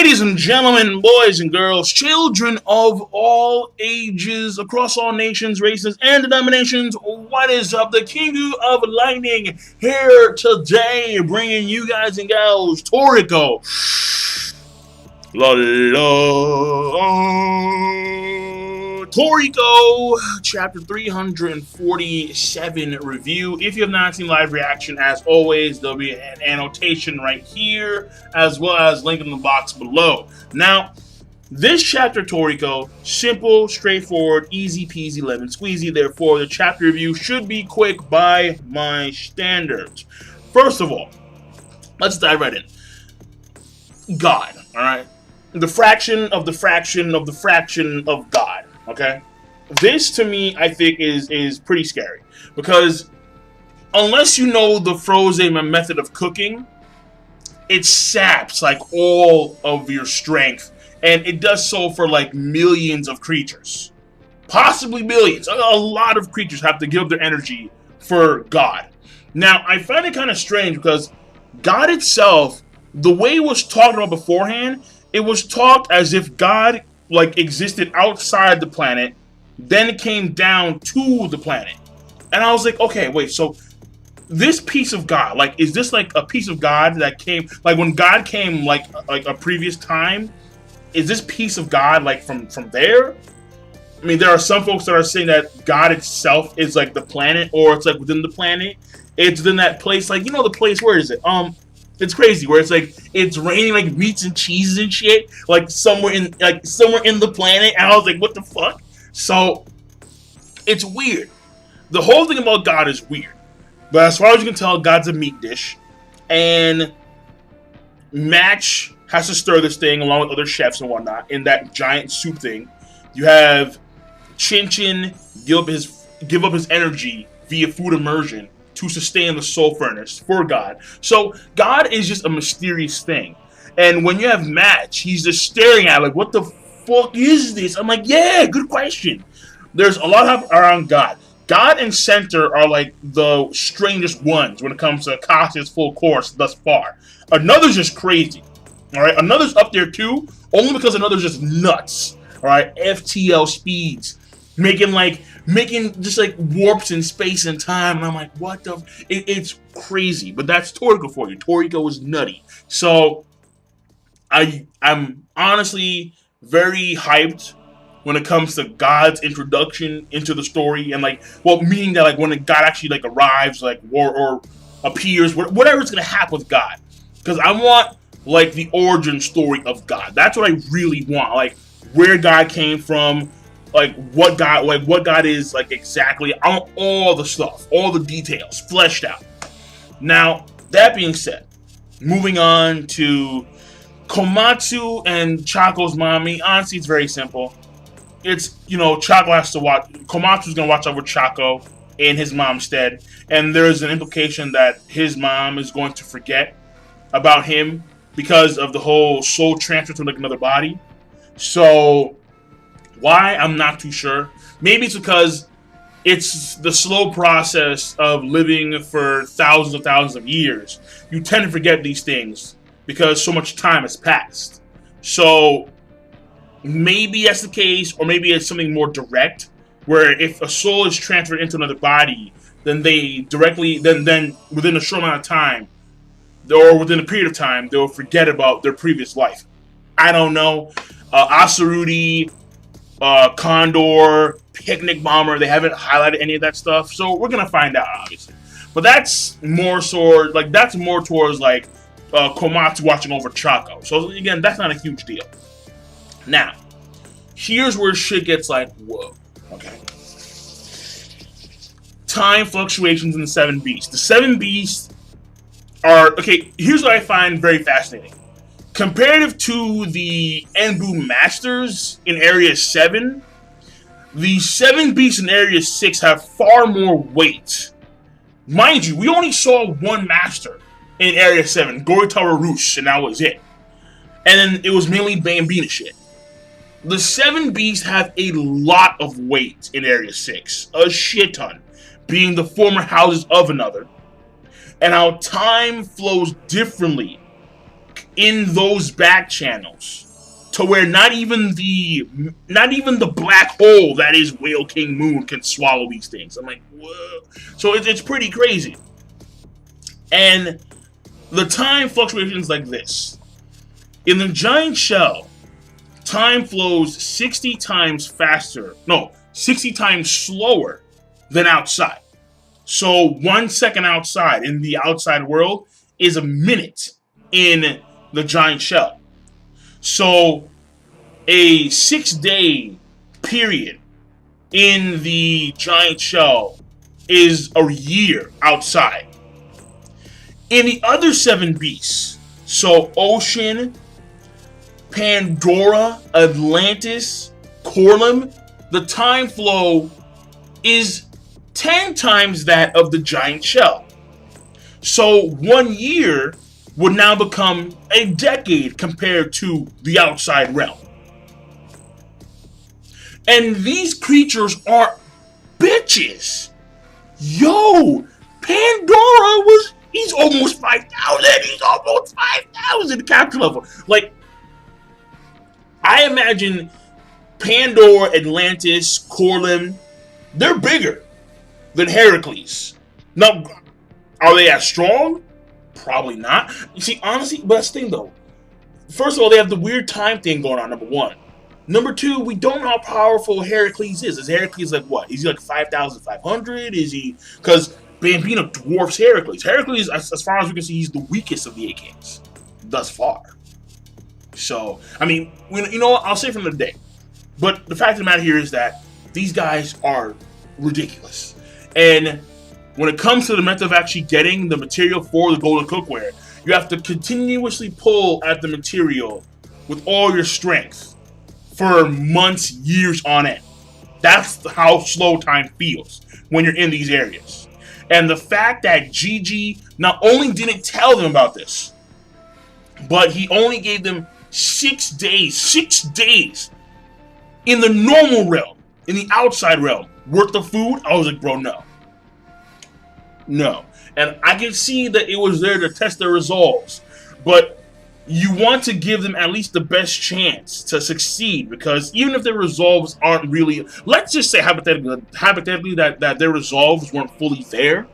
Ladies and gentlemen, boys and girls, children of all ages, across all nations, races, and denominations, what is up? The King of Lightning here today, bringing you guys and gals Toriko. La Toriko, chapter 347 review. If you have not seen live reaction, as always, there'll be an annotation right here, as well as link in the box below. Now, this chapter, Toriko, simple, straightforward, easy peasy, lemon squeezy. Therefore, the chapter review should be quick by my standards. First of all, let's dive right in. God, all right? The fraction of the fraction of the fraction of God. Okay, this to me, I think, is pretty scary, because unless you know the frozen method of cooking, it saps like all of your strength, and it does so for like millions of creatures, possibly billions. A lot of creatures have to give up their energy for God. Now, I find it kind of strange because God itself, the way it was talked about beforehand, it was talked as if God like existed outside the planet, then it came down to the planet. And I was like, okay, wait, so this piece of God, like, is this like a piece of God that came, like when God came like a previous time, is this piece of God like from there? I mean, there are some folks that are saying that God itself is like the planet, or it's like within the planet. It's within that place, like, you know, the place, where is it? It's crazy, where it's like it's raining like meats and cheeses and shit, like somewhere in the planet. And I was like, what the fuck? So it's weird. The whole thing about God is weird. But as far as you can tell, God's a meat dish, and Match has to stir this thing along with other chefs and whatnot in that giant soup thing. You have Chin Chin give up his energy via food immersion to sustain the soul furnace for God. So God is just a mysterious thing. And when you have Match, he's just staring at it like, what the fuck is this? I'm like, yeah, good question. There's a lot of around God. God and Center are like the strangest ones when it comes to Akasha's full course thus far. Another's just crazy. Alright, another's up there too, only because another's just nuts. Alright, FTL speeds. Making just like warps in space and time, and I'm like, what the? It's crazy, but that's Toriko for you. Toriko is nutty. So I'm honestly very hyped when it comes to God's introduction into the story, and like, well, meaning that like when God actually like arrives, like or appears, whatever's gonna happen with God, because I want like the origin story of God. That's what I really want, like where God came from. Like what God is like exactly, all the stuff, all the details fleshed out. Now, that being said, moving on to Komatsu and Chaco's mommy. Honestly, it's very simple. It's, you know, Chaco has to watch, Komatsu's gonna watch over Chaco in his mom's stead, and there's an implication that his mom is going to forget about him because of the whole soul transfer to like another body. So why? I'm not too sure. Maybe it's because it's the slow process of living for thousands of years. You tend to forget these things because so much time has passed. So maybe that's the case, or maybe it's something more direct, where if a soul is transferred into another body, then they directly, then within a short amount of time, or within a period of time, they'll forget about their previous life. I don't know. Asurudi, Condor, Picnic Bomber, they haven't highlighted any of that stuff, so we're gonna find out, obviously. But that's more towards like Komatsu watching over Chaco. So again, that's not a huge deal. Now, here's where shit gets like, whoa. Okay. Time fluctuations in the Seven Beasts. The Seven Beasts are, okay, here's what I find very fascinating. Comparative to the Enbu Masters in Area 7, the Seven Beasts in Area 6 have far more weight. Mind you, we only saw one Master in Area 7, Goritara Roosh, and that was it. And then it was mainly Bambina shit. The Seven Beasts have a lot of weight in Area 6, a shit ton, being the former houses of another, and how time flows differently in those back channels to where not even the black hole that is Whale King Moon can swallow these things. I'm like, whoa. So it's pretty crazy. And the time fluctuations like this. In the giant shell, time flows 60 times faster. No, 60 times slower than outside. So 1 second outside in the outside world is a minute in the giant shell. So a 6-day period in the giant shell is a year outside. In the other 7 beasts, so Ocean, Pandora, Atlantis, Corlem, the time flow is 10 times that of the giant shell. So 1 year would now become a decade compared to the outside realm. And these creatures are bitches. Yo, he's almost 5,000. He's almost 5,000 capture level. Like, I imagine Pandora, Atlantis, Corlem, they're bigger than Heracles. Now, are they as strong? Probably not. You see, honestly, but that's the thing though. First of all, they have the weird time thing going on, number one. Number two, we don't know how powerful Heracles is. Is Heracles like what? Is he like 5,500? Is he... Because Bambino dwarfs Heracles. Heracles, as far as we can see, he's the weakest of the 8 kings. Thus far. So, I mean, you know what? I'll say from the day. But the fact of the matter here is that these guys are ridiculous. And when it comes to the method of actually getting the material for the golden cookware, you have to continuously pull at the material with all your strength for months, years on end. That's how slow time feels when you're in these areas. And the fact that Gigi not only didn't tell them about this, but he only gave them 6 days in the normal realm, in the outside realm, worth of food. I was like, bro, no. And I can see that it was there to test their resolves, but you want to give them at least the best chance to succeed, because even if their resolves aren't really, let's just say hypothetically that their resolves weren't fully there,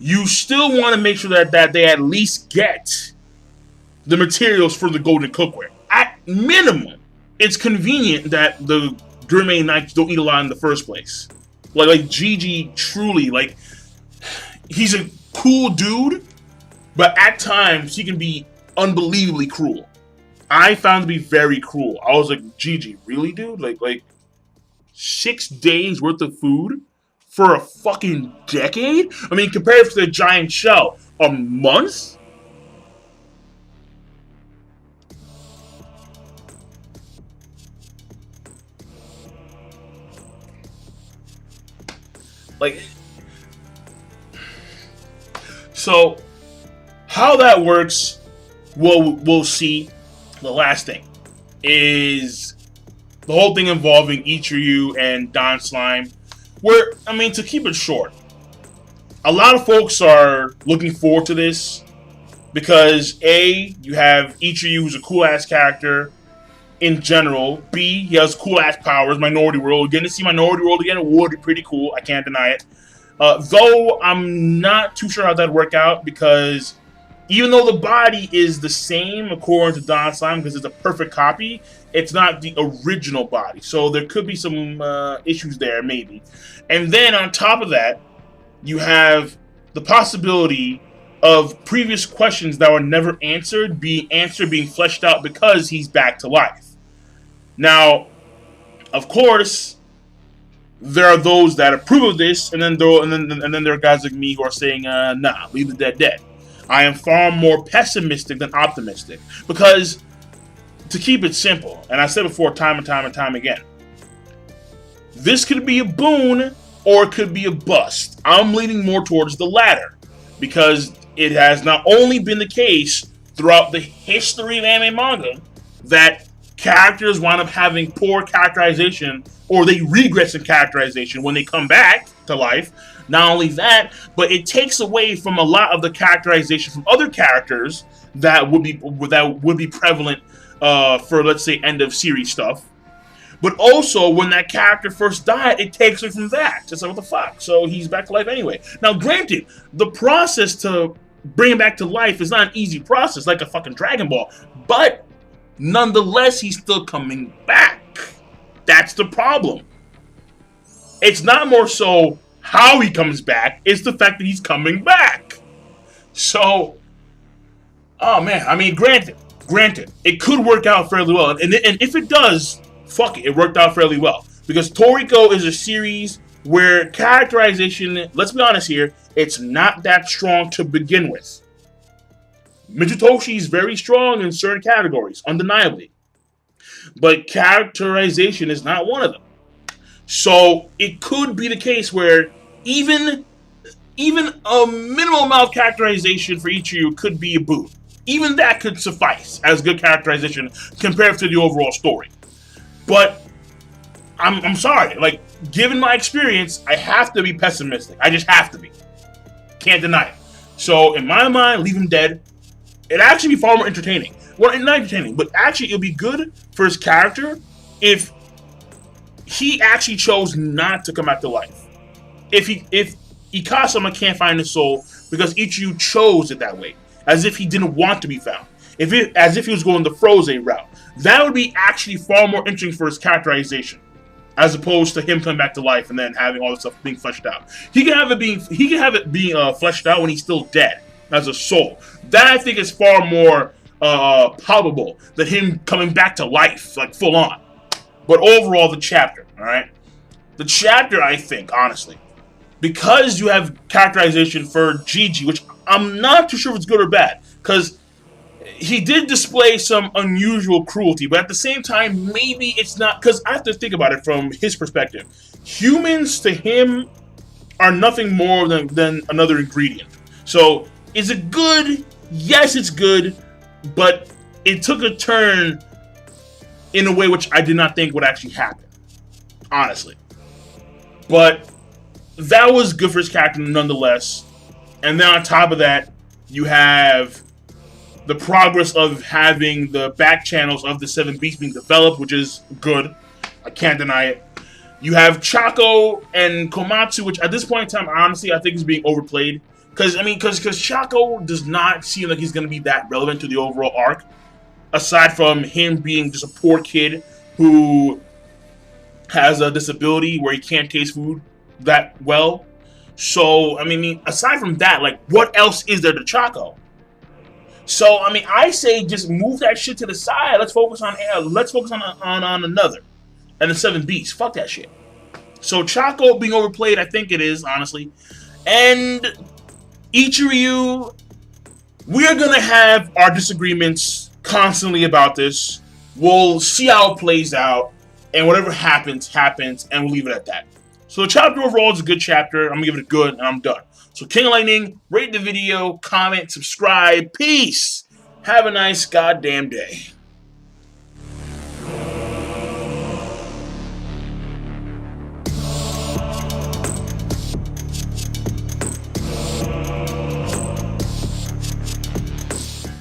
you still want to make sure that they at least get the materials for the golden cookware. At minimum, it's convenient that the Gourmet Knights don't eat a lot in the first place. Like Gigi truly, like, he's a cool dude, but at times he can be unbelievably cruel. I found to be very cruel. I was like, Gigi, really, dude? Like 6 days worth of food for a fucking decade? I mean, compared to the giant shell, a month? Like, so how that works, we'll see. The last thing is the whole thing involving Ichiryu and Don Slime, where, I mean, to keep it short, a lot of folks are looking forward to this because A, you have Ichiryu, who's a cool-ass character in general. B, he has cool-ass powers. Minority World. Getting to see Minority World again would be pretty cool. I can't deny it. Though I'm not too sure how that'd work out, because even though the body is the same according to Don Slime, because it's a perfect copy, it's not the original body. So there could be some issues there, maybe. And then on top of that, you have the possibility of previous questions that were never answered being fleshed out because he's back to life. Now, of course, there are those that approve of this, and then there are guys like me who are saying, nah, leave the dead dead. I am far more pessimistic than optimistic, because to keep it simple, and I said before time and time again, this could be a boon or it could be a bust. I'm leaning more towards the latter, because it has not only been the case throughout the history of anime manga that characters wind up having poor characterization, or they regress in characterization when they come back to life. Not only that, but it takes away from a lot of the characterization from other characters that would be prevalent for, let's say, end of series stuff. But also, when that character first died, it takes away from that. It's like, what the fuck? So he's back to life anyway. Now, granted, the process to bring him back to life is not an easy process, like a fucking Dragon Ball. But nonetheless, he's still coming back. That's the problem. It's not more so how he comes back, it's the fact that he's coming back. So, oh man, I mean, granted, it could work out fairly well. And if it does, fuck it, it worked out fairly well. Because Toriko is a series where characterization, let's be honest here, it's not that strong to begin with. Mizutoshi is very strong in certain categories, undeniably. But characterization is not one of them. So it could be the case where even a minimal amount of characterization for each of you could be a boon. Even that could suffice as good characterization compared to the overall story. But I'm sorry, like, given my experience, I have to be pessimistic. I just have to be. Can't deny it. So in my mind, leave him dead. It'd actually be far more entertaining. Well, not entertaining, but actually it'll be good for his character if he actually chose not to come back to life. If Ikasama can't find his soul because Ichiyu chose it that way, as if he didn't want to be found, as if he was going the Frozen route, that would be actually far more interesting for his characterization, as opposed to him coming back to life and then having all this stuff being fleshed out. He can have it being fleshed out when he's still dead as a soul. That I think is far more probable than him coming back to life, like full on. But overall, the chapter, all right? The chapter, I think, honestly, because you have characterization for Gigi, which I'm not too sure if it's good or bad, because he did display some unusual cruelty, but at the same time, maybe it's not, because I have to think about it from his perspective. Humans, to him, are nothing more than another ingredient. So, is it good? Yes, it's good, but it took a turn in a way which I did not think would actually happen, honestly. But that was good for his character nonetheless. And then on top of that, you have the progress of having the back channels of the Seven Beasts being developed, which is good. I can't deny it. You have Chaco and Komatsu, which at this point in time, honestly, I think is being overplayed. Because Chaco does not seem like he's going to be that relevant to the overall arc. Aside from him being just a poor kid who has a disability where he can't taste food that well. So, I mean, aside from that, like, what else is there to Chaco? So, I mean, I say just move that shit to the side. Let's focus on another. And the Seven Beasts. Fuck that shit. So, Chaco being overplayed, I think it is, honestly. And Ichiryu, we're going to have our disagreements constantly about this. We'll see how it plays out, and whatever happens, and we'll leave it at that. So the chapter overall is a good chapter. I'm gonna give it a good, and I'm done. So King of Lightning, rate the video, comment, subscribe. Peace. Have a nice goddamn day.